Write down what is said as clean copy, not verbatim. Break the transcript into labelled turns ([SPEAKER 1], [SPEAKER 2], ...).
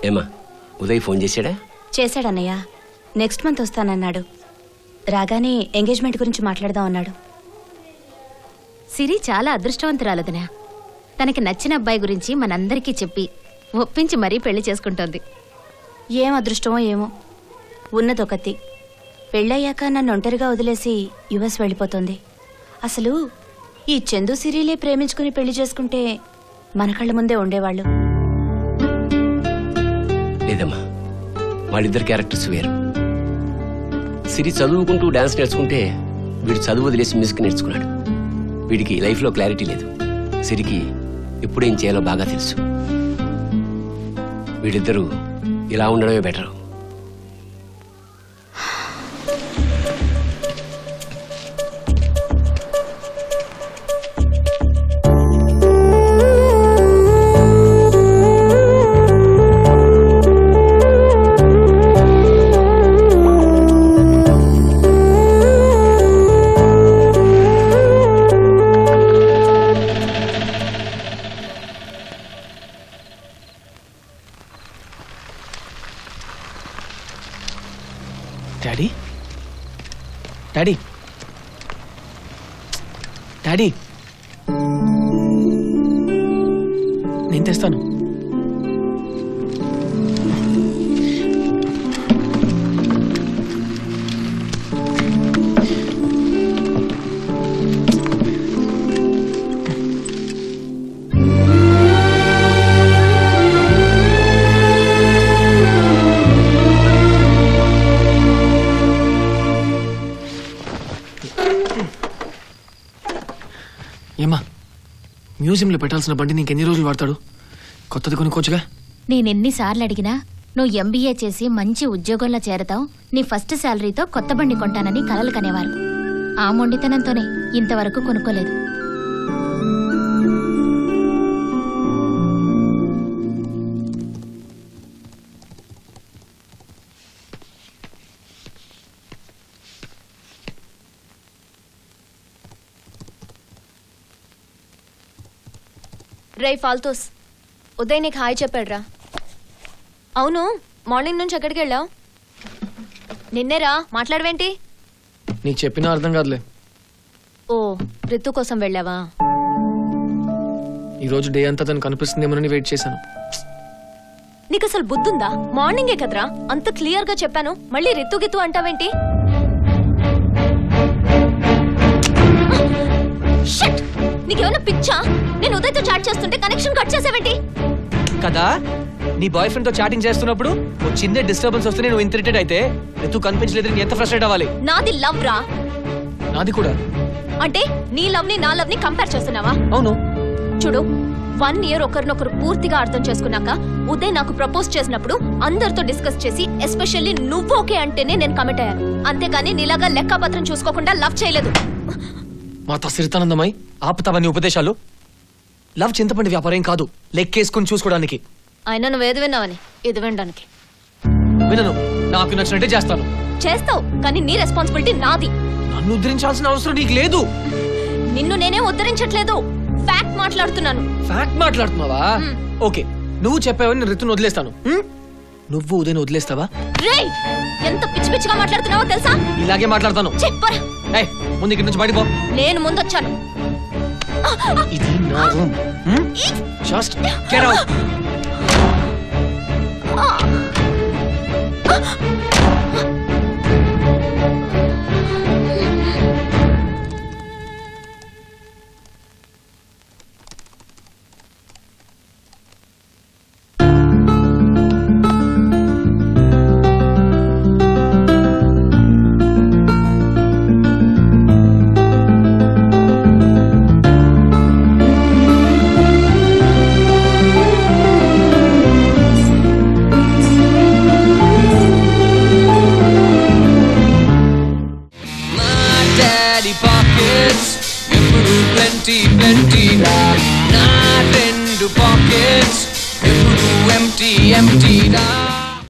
[SPEAKER 1] ఏమా ఉదయ్ ఫోన్ చేశాడా?
[SPEAKER 2] చేశాడన్నయ్య. నెక్స్ట్ మంత్ వస్తానన్నాడు. రాగానే ఎంగేజ్మెంట్ గురించి మాట్లాడదాం అన్నాడు.
[SPEAKER 3] సిరి చాలా అదృష్టవంతురాలదనా. తనకి నచ్చిన అబ్బాయి గురించి మనందరికీ చెప్పి ఒప్పించి మరీ పెళ్లి చేసుకుంటోంది.
[SPEAKER 2] ఏం అదృష్టమో ఏమో. ఉన్నదొకతి. పెళ్ళయ్యాక నన్ను ఒంటరిగా వదిలేసి యుఎస్ వెళ్ళిపోతుంది. అసలు ఈ చందు సిరిలే ప్రేమించుకుని పెళ్లి చేసుకుంటే మన కళ్ళ ముందే ఉండేవాళ్ళు.
[SPEAKER 1] లేదమ్మా, వాళ్ళిద్దరు క్యారెక్టర్స్ వేరు. సిరి చదువుకుంటూ డాన్స్ నేర్చుకుంటే వీడు చదువు వదిలేసి మ్యూజిక్ నేర్చుకున్నాడు. వీడికి లైఫ్లో క్లారిటీ లేదు. సిరికి ఎప్పుడేం చేయాలో బాగా తెలుసు. వీడిద్దరూ ఇలా ఉండడమే బెటర్.
[SPEAKER 4] డాడీ డాడీ డాడీ నేను తెస్తాను. ఏమా మ్యూజియంలో పెట్టాల్సిన బండి నీకెన్ని రోజులు వాడతాడు? కొత్తది కొనుక్కోవచ్చుగా.
[SPEAKER 3] నేనెన్నిసార్లు అడిగినా నువ్వు ఎంబీఏ చేసి మంచి ఉద్యోగంలో చేరతావు, నీ ఫస్ట్ శాలరీతో కొత్త బండి కొంటానని కలలు కనేవారు. ఆ మొండితనంతోనే ఇంతవరకు కొనుక్కోలేదు.
[SPEAKER 5] రే ఫాల్తూస్, ఉదయ్ నీకు హాయ్ చెప్పాడురా. అవును, మార్నింగ్ నుంచి ఎక్కడికి వెళ్ళావు? నిన్నేరా, మాట్లాడవేంటి?
[SPEAKER 4] నీకు చెప్పినా అర్థం కాదులే.
[SPEAKER 5] ఓ, రితు కోసం వెళ్ళావా?
[SPEAKER 4] ఈరోజు డే అంతా తను కనిపిస్తుందేమోనని వెయిట్ చేశాను.
[SPEAKER 5] నీకు అసలు బుద్ధుందా? మార్నింగే కదరా అంత క్లియర్ గా చెప్పాను, మళ్ళీ రితు గితు అంటావేంటి? నీకేమైనా పిచ్చా? నేను ఉదయ్తో చాట్ చేస్తుంటే కనెక్షన్ కట్ చేసావేంటి?
[SPEAKER 4] కదా నీ బాయ్ ఫ్రెండ్ తో చాటింగ్ చేస్తున్నప్పుడు ఓ చిన్న డిస్టర్బెన్స్ వస్తే నేను ఇంటర్టెడ్ అయితే రితు కనిపించలేదు, ఎంత ఫ్రస్ట్రేట్ అవ్వాలి?
[SPEAKER 5] నాది లవ్ రా.
[SPEAKER 4] నాది కూడా.
[SPEAKER 5] అంటే నీ లవ్ ని నా లవ్ ని కంపేర్ చేస్తున్నావా?
[SPEAKER 4] అవును.
[SPEAKER 5] చూడు, 1 year ఒకరినొకరు పూర్తిగా అర్థం చేసుకున్నాక ఉదయ్ నాకు ప్రపోజ్ చేసినప్పుడు అందరితో డిస్కస్ చేసి ఎస్పెషల్లీ నువ్వు ఓకే అంటేనే నేను కమిట్ అయ్యాను. అంతేగాని నీలాగా లెక్కపత్రం చూసుకోకుండా లవ్ చేయలేదు.
[SPEAKER 4] మా తసిరితానందమై ఆపుతావని ఉపదేశాలు. లవ్ చింతపండి వ్యాపారం కాదు, లెక్కేసుకుని చూసుకోవడానికి.
[SPEAKER 5] అయినా నువ్వేది విన్నావని ఇది వినడానికి.
[SPEAKER 4] వినను, నాకు నచ్చినట్టే చేస్తాను.
[SPEAKER 5] చేస్తావు, కానీ నీ రెస్పాన్సిబిలిటీ నాది.
[SPEAKER 4] నన్ను ఉద్ధరించాల్సిన అవసరం నీకు లేదు.
[SPEAKER 5] నిన్ను నేనే ఉద్ధరించట్లేదు, ఫ్యాక్ట్ మాట్లాడుతున్నాను.
[SPEAKER 4] ఫ్యాక్ట్ మాట్లాడుతున్నావా? ఓకే, నువ్వు చెప్పావని నేను రితును వదిలేస్తాను. నువ్వు ఉదయం వదిలేస్తావా?
[SPEAKER 5] రేయ్, ఎంత పిచ్చి పిచ్చిగా మాట్లాడుతున్నావో తెలుసా?
[SPEAKER 4] ఇలాగే మాట్లాడతాను.
[SPEAKER 5] చెప్పరా.
[SPEAKER 4] ఏయ్, ముందు ఇక్కడి నుంచి బయటపో.
[SPEAKER 5] నేను ముందొచ్చాను.
[SPEAKER 4] ఇది నా రూమ్. Just get out.